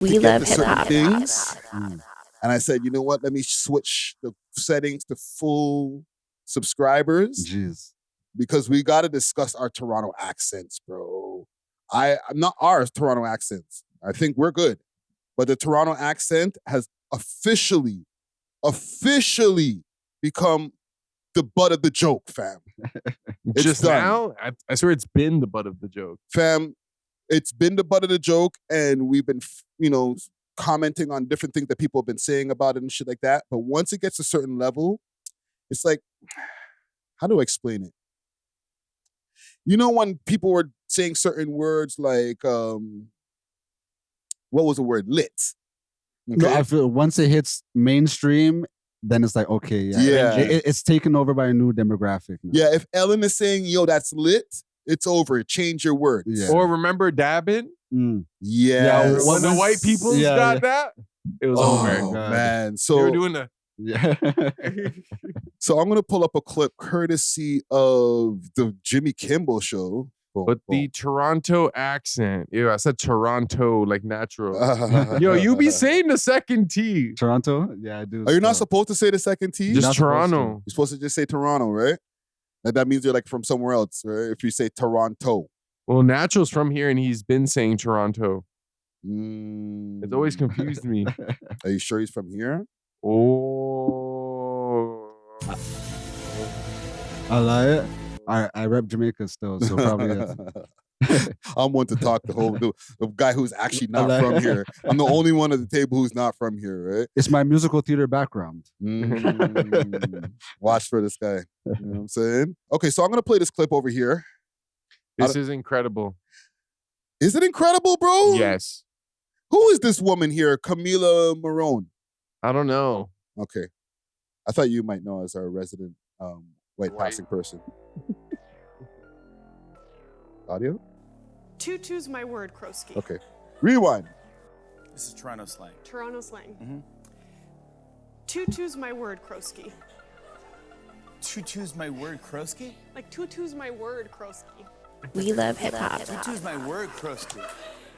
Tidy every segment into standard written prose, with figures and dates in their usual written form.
We love hip hop things. And I said, you know what? Let me switch the settings to full subscribers. Jeez. Because we got to discuss our Toronto accents, bro. I'm not our Toronto accents. I think we're good. But the Toronto accent has officially become the butt of the joke, fam. It's Just done. now? I swear it's been the butt of the joke. Fam, it's been the butt of the joke, and we've been, commenting on different things that people have been saying about it and shit like that. But once it gets a certain level, it's like, how do I explain it? You know when people were saying certain words like, what was the word? Lit. Okay? No, I feel once it hits mainstream, then it's like, okay, yeah. It's taken over by a new demographic now. Yeah, if Ellen is saying, yo, that's lit, it's over. Change your words. Yeah. Or remember dabbing? Yeah. When the white people got that, it was over. Man. They So were doing the... Yeah. So I'm gonna pull up a clip courtesy of the Jimmy Kimmel show. But the Toronto accent. Ew, I said Toronto like natural. Yo, you be saying the second T. Toronto? Yeah, I do. Are you not supposed to say the second T? Just Toronto. You're supposed to just say Toronto, right? That means you're like from somewhere else, right? If you say Toronto. Well, Natural's from here and he's been saying Toronto. It's always confused me. Are you sure he's from here? Oh. I like it. I rep Jamaica still, so probably yes. I'm one to talk the guy who's actually not from here. I'm the only one at the table who's not from here, right? It's my musical theater background. Watch for this guy. You know what I'm saying? Okay, so I'm gonna play this clip over here. This is incredible. Is it incredible, bro? Yes. Who is this woman here? Camila Marone. I don't know. Okay. I thought you might know as our resident white passing person. Audio? Tutu's my word, Kroski. Okay. Rewind. This is Toronto slang. Toronto slang. Tutu's my word, Kroski. Tutu's my word, Kroski? Like tutu's my word, Kroski. We love hip hop. Tutu's my word, Kroski.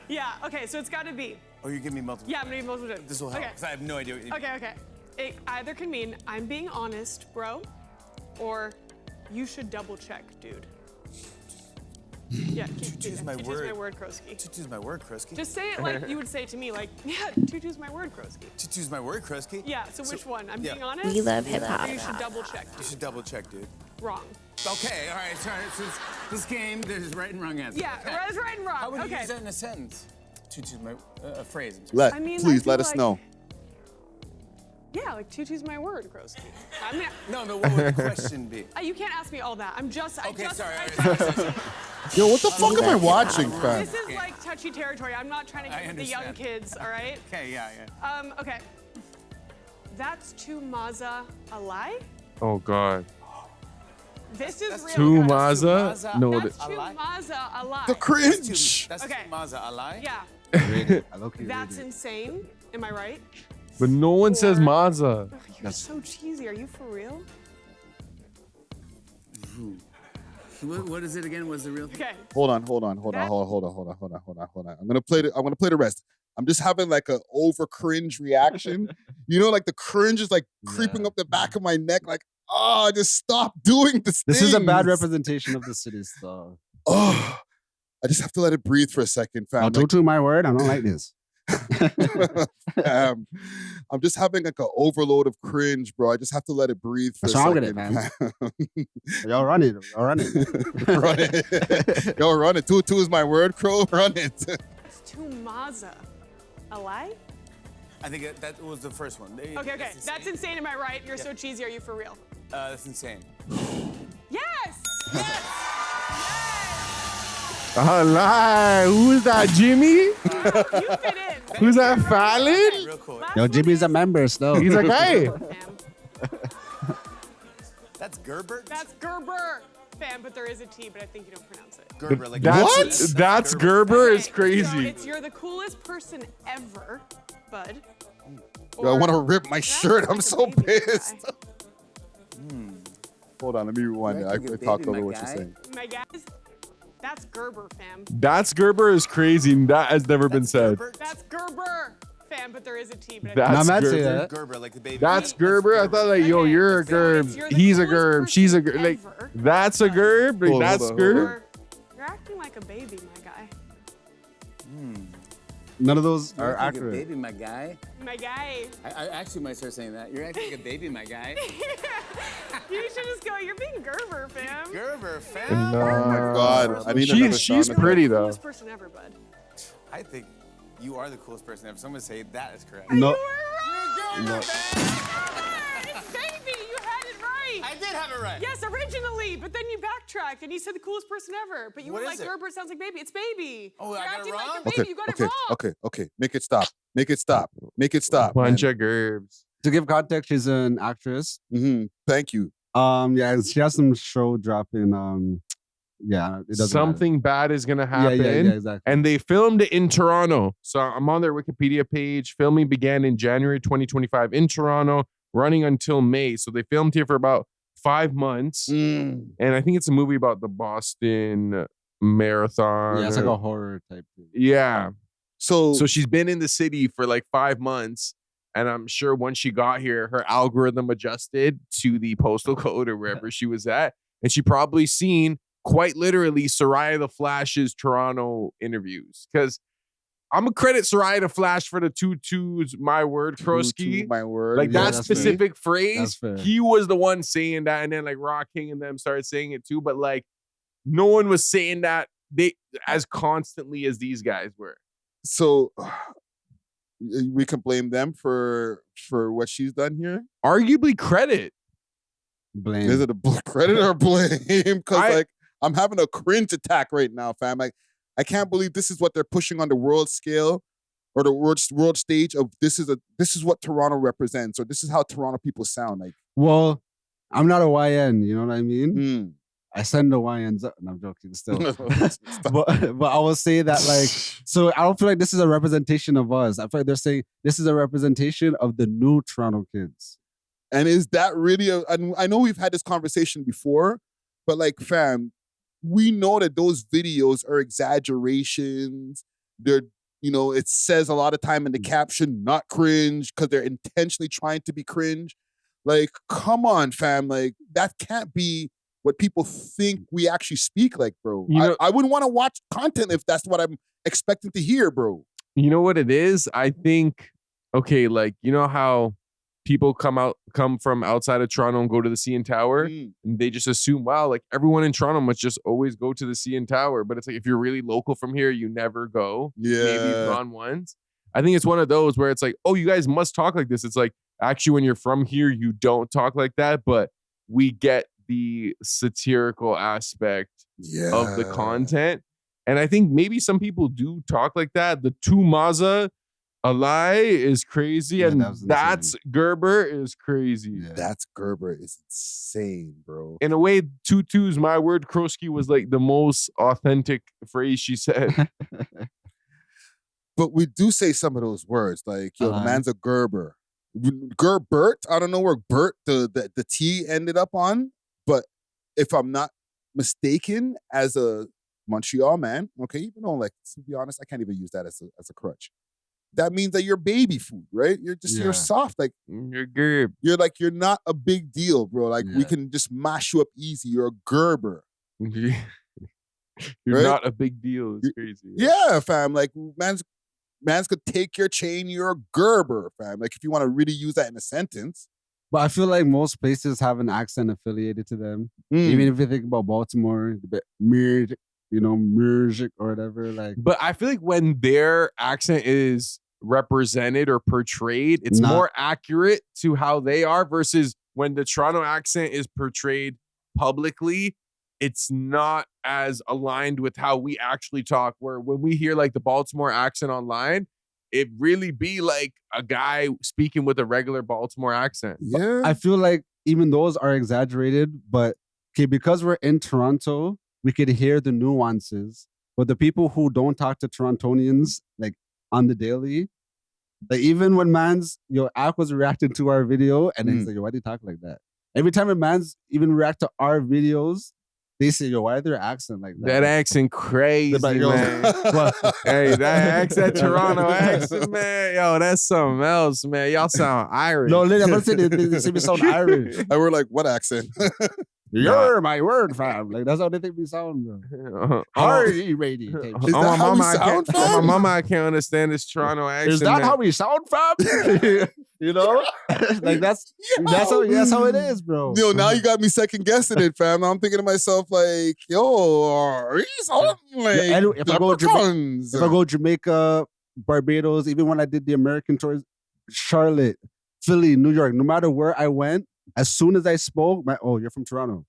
Yeah, okay, so it's gotta be. Oh, you're giving me multiple. Yeah, I'm gonna give multiple choice. This will help, because I have no idea what you mean. Okay. It either can mean I'm being honest, bro, or you should double check, dude. Yeah, Tutu's my word. Tutu's my word, Kroski. Tutu's my word, Kroski. Just say it like you would say to me, like, yeah, tutu's my word, Kroski. Tutu's my word, Kroski. Yeah, so which one? I'm being honest? We love hip hop. Or you should double check, You dude. should double check, dude. Wrong. Okay, all right, sorry. This game, there's right and wrong answer. Yeah, that's right and wrong. How would you okay. use that in a sentence? Tutu's my a phrase. Please I let feel us like- know. Yeah, like tutu's my word, Kroski. I mean, No, but what would the question be? you can't ask me all that. I'm just. Okay, sorry. Yo, what the fuck am I watching, fam? This is like touchy territory. I'm not trying to I get the young understand. kids, all right? Okay, yeah. Okay. That's too Maza a lie? Oh, God. This is real. Two guys. Maza? No. That's too Maza a lie. The cringe. That's Okay. Maza, a lie? Yeah. I low-key That's read it. insane. Am I right? But no one says Or- Maza. Ugh, you're so cheesy. Are you for real? What is it again? What's the real thing? Okay. Hold on. I'm gonna play the rest. I'm just having like a over cringe reaction. You know, like the cringe is like creeping up the back of my neck, like, just stop doing this. This is a bad representation of the city stuff. Oh, I just have to let it breathe for a second, fam. I'll do to my word. I don't like this. I'm just having like an overload of cringe, bro. I just have to let it breathe for What's a wrong second. with it, man? Y'all run it. Run it. Yo, run it. Two is my word, Crow. Run it. That's too Maza a lie? I think that was the first one. Okay. That's insane. Am I right? You're so cheesy. Are you for real? That's insane. Yes! A lie. Who's that, Jimmy? You fit in. Who's that, Fallon? Real cool. Last Yo, one Jimmy's a is- member still. He's like, hey. Fam. That's Gerber? That's Gerber. Fam, but there is a T, but I think you don't pronounce it. Gerber, like That's Gerber is Okay, crazy. So it's you're the coolest person ever, bud. Yo, I want to rip my That's shirt. I'm like a so baby, my pissed. guy. Hold on, let me rewind it. I talked over what you're saying. My guys. That's Gerber, fam. That's Gerber is crazy. And that has never been said. Gerber? That's Gerber, fam. But there is a T. But That's Nah, I'd say Gerber. that. Gerber, like the baby. That's Gerber. I thought like, yo, Okay, you're a so it's- Gerb. you're the He's a coolest Gerb. She's a person Gerb. Like, ever. that's a Gerb. Like, Hold on, that's hold on, hold on. Gerb. You're acting like a baby, my guy. None of those You're are acting like a accurate. baby, my guy. My guy. I actually might start saying that. You're acting like a baby, my guy. You should just go. You're being Gerber, fam. Gerber, fam. God, I need another She's sound pretty You're the though. coolest person ever, bud. I think you are the coolest person ever. Someone say that is correct. No. You were wrong. It's baby. You had it right. I did have it right. Yes, originally, but then you backtracked and you said the coolest person ever. But you What were is like it? Gerber sounds like baby. It's baby. Oh, I You're got it acting wrong? like a baby. Okay, You got okay, it wrong. okay. Make it stop. Make it stop. Make it stop. Bunch of Gerbs. To give context, she's an actress. Thank you. Yeah, she has some show dropping. Yeah, it doesn't Something bad is gonna matter. happen. Yeah, exactly. And they filmed it in Toronto. So I'm on their Wikipedia page. Filming began in January 2025 in Toronto, running until May. So they filmed here for about 5 months. And I think it's a movie about the Boston Marathon. Yeah, it's like a horror type thing. Yeah. So So she's been in the city for like 5 months. And I'm sure once she got here, her algorithm adjusted to the postal code or wherever she was at. And she probably seen quite literally Soraya the Flash's Toronto interviews. Because I'm gonna credit Soraya the Flash for the 2-2's my word, Kroski. my word. Like Yeah, that that's fair. specific That's phrase, fair. he was the one saying that, and then like Rock King and them started saying it too. But like, no one was saying that they as constantly as these guys were. So we can blame them for what she's done here. Arguably, credit. Blame. Is it a credit or blame? Because I- like I'm having a cringe attack right now, fam. Like I can't believe this is what they're pushing on the world scale or the world stage of this is what Toronto represents, or this is how Toronto people sound. Like, Well, I'm not a YN, you know what I mean? mm. I send the YNs up. No, I'm joking still. Stop. but I will say that like, so I don't feel like this is a representation of us. I feel like they're saying this is a representation of the new Toronto kids. And is that really I know we've had this conversation before, but like, fam, we know that those videos are exaggerations. They're, it says a lot of time in the caption, not cringe, because they're intentionally trying to be cringe. Like, come on, fam. Like, that can't be what people think we actually speak like, bro. I wouldn't want to watch content if that's what I'm expecting to hear, bro. You know what it is? I think, okay, like, you know how people come from outside of Toronto and go to the CN Tower, and they just assume, wow, like everyone in Toronto must just always go to the CN Tower. But it's like, if you're really local from here, you never go. Yeah. Maybe you've gone once. I think it's one of those where it's like, oh, you guys must talk like this. It's like, actually, when you're from here, you don't talk like that, but we get the satirical aspect of the content. And I think maybe some people do talk like that. The two Maza a lie is crazy, Yeah, and that was that's Gerber is crazy. Yeah. That's Gerber is insane, bro. In a way, 2-2's my word, Kroski was like the most authentic phrase she said. But we do say some of those words, like, yo, the Uh-huh. man's a Gerber. Gerbert, I don't know where Bert, the T ended up on, but if I'm not mistaken, as a Montreal man, okay, even though, like, to be honest, I can't even use that as a crutch. That means that you're baby food, right? You're Yeah. you're soft, like, You're Gerb. you're not a big deal, bro. Like, we Yeah. can just mash you up easy. You're a Gerber. You're Right? not a big deal. It's crazy. Yeah, fam. Like, man's could take your chain. You're a Gerber, fam. Like, if you want to really use that in a sentence. But I feel like most places have an accent affiliated to them. Even if you think about Baltimore, the bit music, music or whatever. Like, But I feel like when their accent is represented or portrayed, it's Not- more accurate to how they are versus when the Toronto accent is portrayed publicly, it's not as aligned with how we actually talk. Where when we hear like the Baltimore accent online, it really be like a guy speaking with a regular Baltimore accent. Yeah. I feel like even those are exaggerated, but okay, because we're in Toronto, we could hear the nuances. But the people who don't talk to Torontonians like on the daily, like even when Ak was reacting to our video, and then he's like, yo, why do you talk like that? Every time a man's even react to our videos, they say, yo, why is their accent like that? That accent crazy, They're like, yo, man. Hey, that Toronto accent, man. Yo, that's something else, man. Y'all sound Irish. No, literally, I'm not saying they say we sound Irish. And we're like, what accent? You're my word, fam. Like, that's how they think we sound, bro. Hardy, Rady. Is that how we sound, on my fam? mama, I can't understand this Toronto accent. Is that man. how we sound, fam? You know? Like, that's how it is, bro. Yo, now you got me second guessing it, fam. I'm thinking to myself, like, yo, he's on like and if I go leprechauns. If I go Jamaica, Barbados, even when I did the American tours, Charlotte, Philly, New York, no matter where I went, as soon as I spoke, you're from Toronto.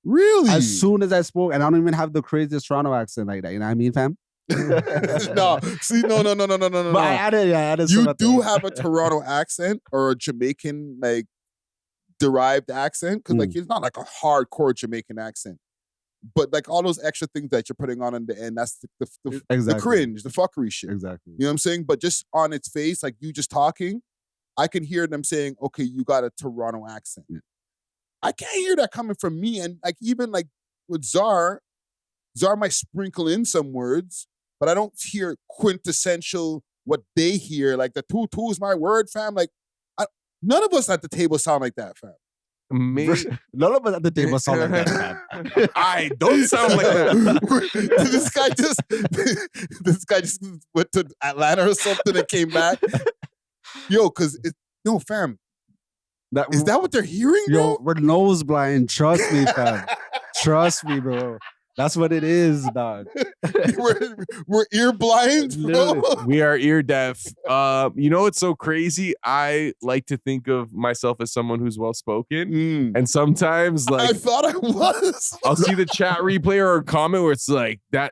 Really? As soon as I spoke, and I don't even have the craziest Toronto accent like that. You know what I mean, fam? No. But I added You some do have a Toronto accent or a Jamaican like derived accent because like it's not like a hardcore Jamaican accent, but like all those extra things that you're putting on in the end, that's the Exactly. cringe, the fuckery shit. Exactly. You know what I'm saying? But just on its face, like you just talking, I can hear them saying, "Okay, you got a Toronto accent." Yeah. I can't hear that coming from me, and like even like with Czar might sprinkle in some words, but I don't hear quintessential what they hear. Like the two is my word, fam. Like none of us at the table sound like that, fam. Me? None of us at the table sound like that, fam. I don't sound like that. this guy just went to Atlanta or something and came back. Yo, fam. Is that what they're hearing, bro? Yo, we're nose blind. Trust me, fam. Trust me, bro. That's what it is, dog. we're ear blind, bro. We are ear deaf. You know what's so crazy? I like to think of myself as someone who's well spoken, and sometimes like I thought I was. I'll see the chat replay or a comment where it's like that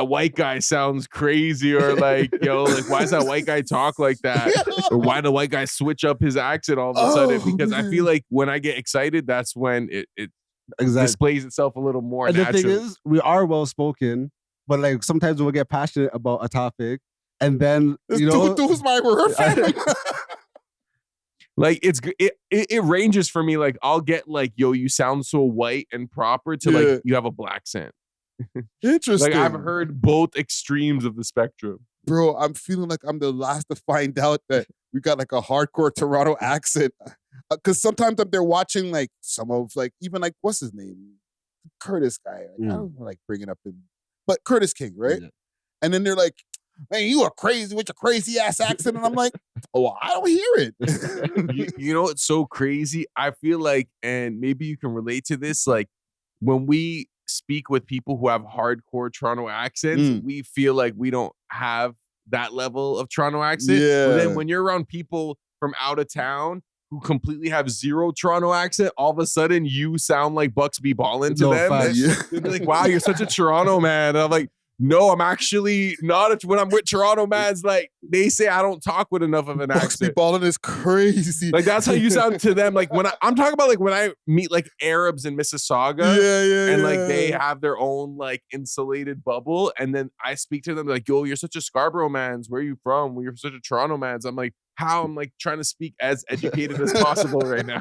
white guy sounds crazy, or like, yo, like why does that white guy talk like that? Or why the white guy switch up his accent all of a sudden? Because I feel like when I get excited, that's when it displays itself a little more and naturally. the thing is, we are well spoken, but like sometimes we'll get passionate about a topic, and then you know, who's my word, fam? Like it ranges for me. Like I'll get like, yo, you sound so white and proper to like you have a black accent. Interesting. Like I've heard both extremes of the spectrum. Bro, I'm feeling like I'm the last to find out that we got like a hardcore Toronto accent. Because sometimes I'm there watching like some of like, even like, what's his name? Curtis guy. Like, I don't like bringing up him. But Curtis King, right? Yeah. And then they're like, man, you are crazy with your crazy ass accent. And I'm like, oh, I don't hear it. You know what's so crazy? I feel like, and maybe you can relate to this, like when we speak with people who have hardcore Toronto accents, we feel like we don't have that level of Toronto accent. Yeah. But then when you're around people from out of town who completely have zero Toronto accent, all of a sudden you sound like Bucks be ballin' to them. They'd be like, wow, you're such a Toronto man. And I'm like, no, I'm actually not. When I'm with Toronto mans, like they say I don't talk with enough of an accent. Ballin' is crazy. Like that's how you sound to them. Like when I'm talking about like when I meet like Arabs in Mississauga, and like they have their own like insulated bubble, and then I speak to them like, yo, you're such a Scarborough mans. Where are you from? You're such a Toronto mans. I'm like, how? I'm like trying to speak as educated as possible right now.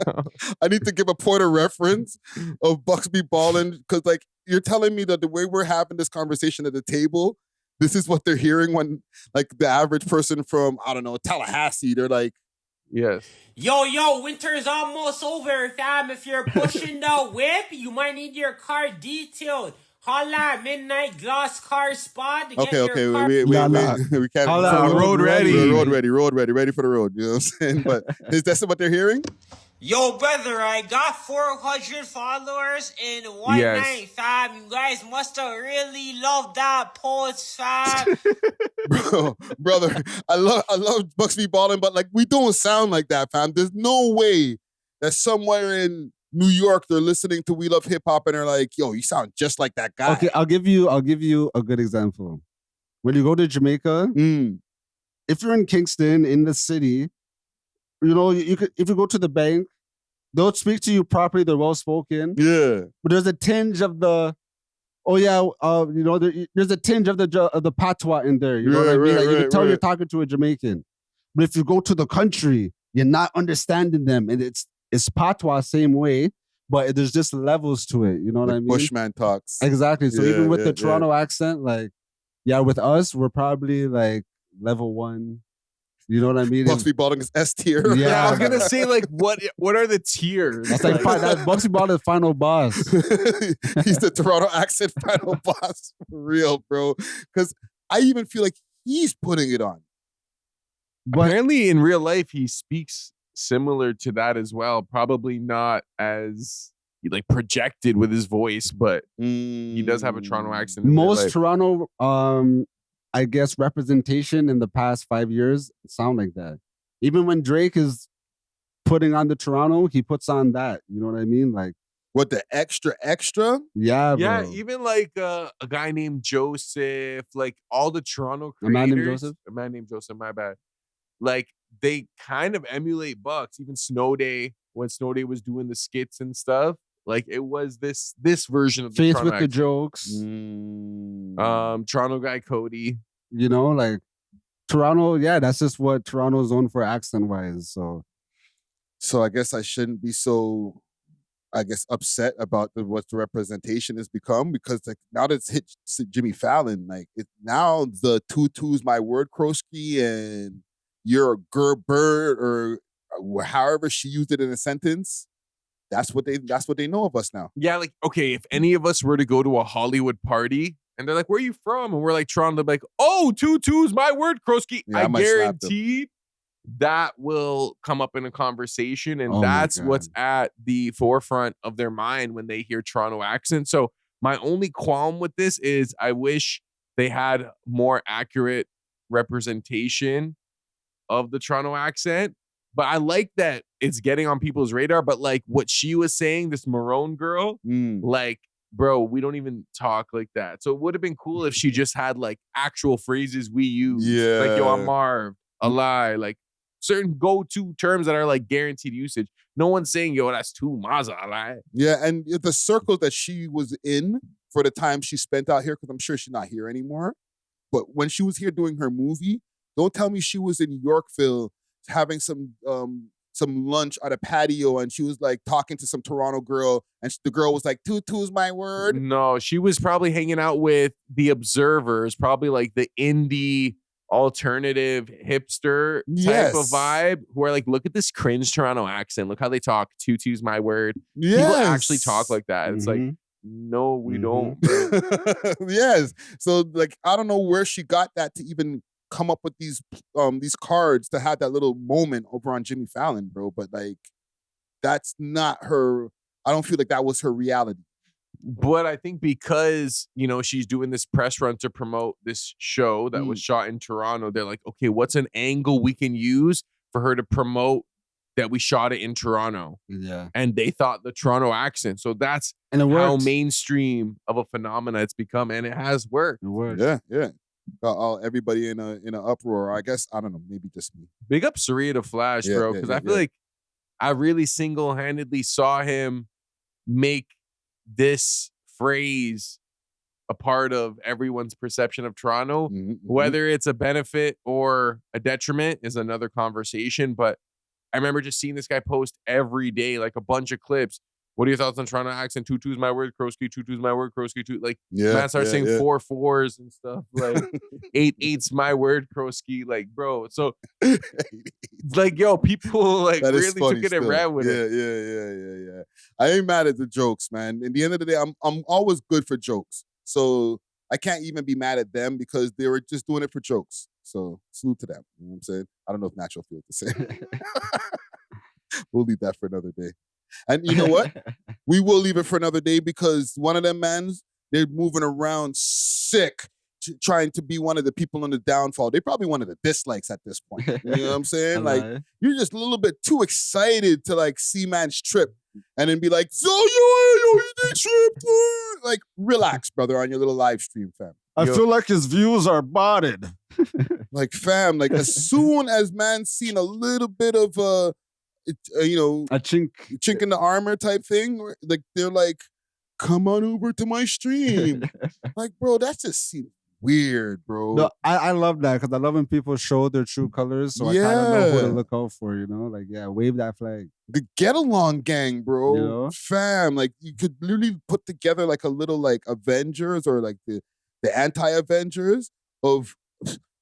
I need to give a point of reference of Bucks be ballin' because like you're telling me that the way we're having this conversation at the table, this is what they're hearing when like the average person from, I don't know, Tallahassee, they're like, yes. Yo, winter's almost over, fam. If you're pushing the whip, you might need your car detailed. Holla, Midnight Gloss Car Spot. To okay, get your car- we can't. Holla, road ready, ready for the road. You know what I'm saying? But is that what they're hearing? Yo, brother, I got 400 followers in one night, fam. You guys must have really loved that post, fam. Brother, I love Bucks be ballin', but like we don't sound like that, fam. There's no way that somewhere in New York they're listening to We Love Hip Hop and they're like, yo, you sound just like that guy. Okay, I'll give you a good example. When you go to Jamaica, if you're in Kingston, in the city, you know, you could, if you go to the bank, they'll speak to you properly. They're well spoken. Yeah, but there's a tinge of the, you know, there's a tinge of the patois in there. You know what I mean? Like, you can tell you're talking to a Jamaican. But if you go to the country, you're not understanding them, and it's patois same way. but there's just levels to it. You know what Like I mean? Bushman talks. Exactly. So Yeah, even with yeah, the Toronto accent, like, yeah, with us, we're probably like level 1. You know what I mean? Bugsy Baldwin is S tier. Yeah. I was gonna say like what are the tiers? That's like that Bugsy Ball is final boss. He's the Toronto accent final boss for real, bro. Because I even feel like he's putting it on. But apparently in real life he speaks similar to that as well. Probably not as like projected with his voice, but he does have a Toronto accent. In real most life. Toronto, I guess, representation in the past 5 years sound like that. Even when Drake is putting on the Toronto, he puts on that. You know what I mean? Like, What, the extra? yeah, Yeah, bro. even like a guy named Joseph, like all the Toronto A creators. man named Joseph? A man named Joseph, my bad. Like they kind of emulate Bucks. Even Snow Day, when Snow Day was doing the skits and stuff, like it was this version of the Faith Toronto with the accent. jokes. Toronto guy Cody. You know, like Toronto, yeah, that's just what Toronto's known for accent wise. So I guess I shouldn't be so, I guess, upset about what the representation has become, because like now that it's hit Jimmy Fallon, like now the tutu's my word, Krosky, and you're a bird, or however she used it in a sentence. That's what they know of us now. Yeah, like okay, if any of us were to go to a Hollywood party and they're like, "Where are you from?" and we're like Toronto, they're like, "Oh, tutu's my word, Krosky." Yeah, I I might slap them. guarantee that will come up in a conversation, and Oh my that's God. what's at the forefront of their mind when they hear Toronto accent. So my only qualm with this is I wish they had more accurate representation of the Toronto accent. But I like that it's getting on people's radar. But like what she was saying, this Marone girl, like, bro, we don't even talk like that. So it would have been cool if she just had like actual phrases we use. Like, yo, I'm Yeah. Marv, a lie, like certain go-to terms that are like guaranteed usage. No one's saying, yo, that's too maza, a lie. Yeah, and the circle that she was in for the time she spent out here, because I'm sure she's not here anymore. But when she was here doing her movie, don't tell me she was in Yorkville having some lunch at a patio, and she was like talking to some Toronto girl, and the girl was like, "Tutu's my word." No, she was probably hanging out with the observers, probably like the indie alternative hipster type Yes. of vibe, who are like, look at this cringe Toronto accent. Look how they talk. Tutu's my word. Yes. People actually talk like that. It's like, Mhm. no, we don't. Yes. So like, I don't know where she got that to even come up with these cards to have that little moment over on Jimmy Fallon, bro. But like, that's not her. I don't feel like that was her reality. But I think because, you know, she's doing this press run to promote this show that was shot in Toronto, they're like, okay, what's an angle we can use for her to promote that we shot it in Toronto? Yeah. And they thought the Toronto accent. So that's And it how worked. mainstream of a phenomena it's become. And it has worked. It worked. Yeah. Got everybody in an uproar. I guess, I don't know, maybe just me. Big up Saria to Flash, Yeah, bro. yeah, Because yeah, I feel yeah. like I really single-handedly saw him make this phrase a part of everyone's perception of Toronto. Whether it's a benefit or a detriment is another conversation. But I remember just seeing this guy post every day, like a bunch of clips. What are your thoughts on Toronto accent? Tutu's my word, Krosky. Tutu's my word, Krosky. Like, man starts saying 4 4s and stuff. Like, 8 8's my word, Krosky. Like, bro. So, like, yo, people like That is really funny took it and still. ran with it. Yeah. I ain't mad at the jokes, man. In the end of the day, I'm always good for jokes. So I can't even be mad at them because they were just doing it for jokes. So salute to them. You know what I'm saying? I don't know if Natural feels the same. We'll leave that for another day. And you know what? We will leave it for another day because one of them mans, they're moving around sick, trying to be one of the people on the downfall. They probably one of the dislikes at this point. You know what I'm saying? Like, you're just a little bit too excited to like see man's trip and then be like, yo, he did trip. Like, relax, brother, on your little live stream, fam. I feel like his views are botted. Like, fam, like as soon as man's seen a little bit of a chink in the armor type thing, like they're like, come on over to my stream. Like, bro, that's just weird, bro. No, I love that because I love when people show their true colors. So I kind of know who to Yeah. look out for, you know? Like, yeah, wave that flag. The Get Along gang, bro. You know? Fam, like you could literally put together like a little like Avengers or like the anti-Avengers of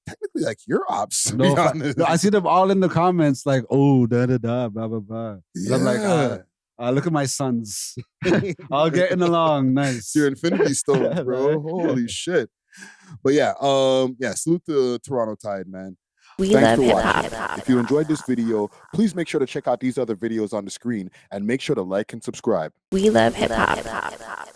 technically like your ops, to be honest. No, I see them all in the comments like, oh, da da da, blah blah blah. And I'm like, look at my sons, all getting along, nice. It's your Infinity Stones, bro. Right? Holy shit. But yeah, salute to Toronto Tide, man. We Thanks love for hip watching. hop. If you enjoyed this video, please make sure to check out these other videos on the screen and make sure to like and subscribe. We love hip hop.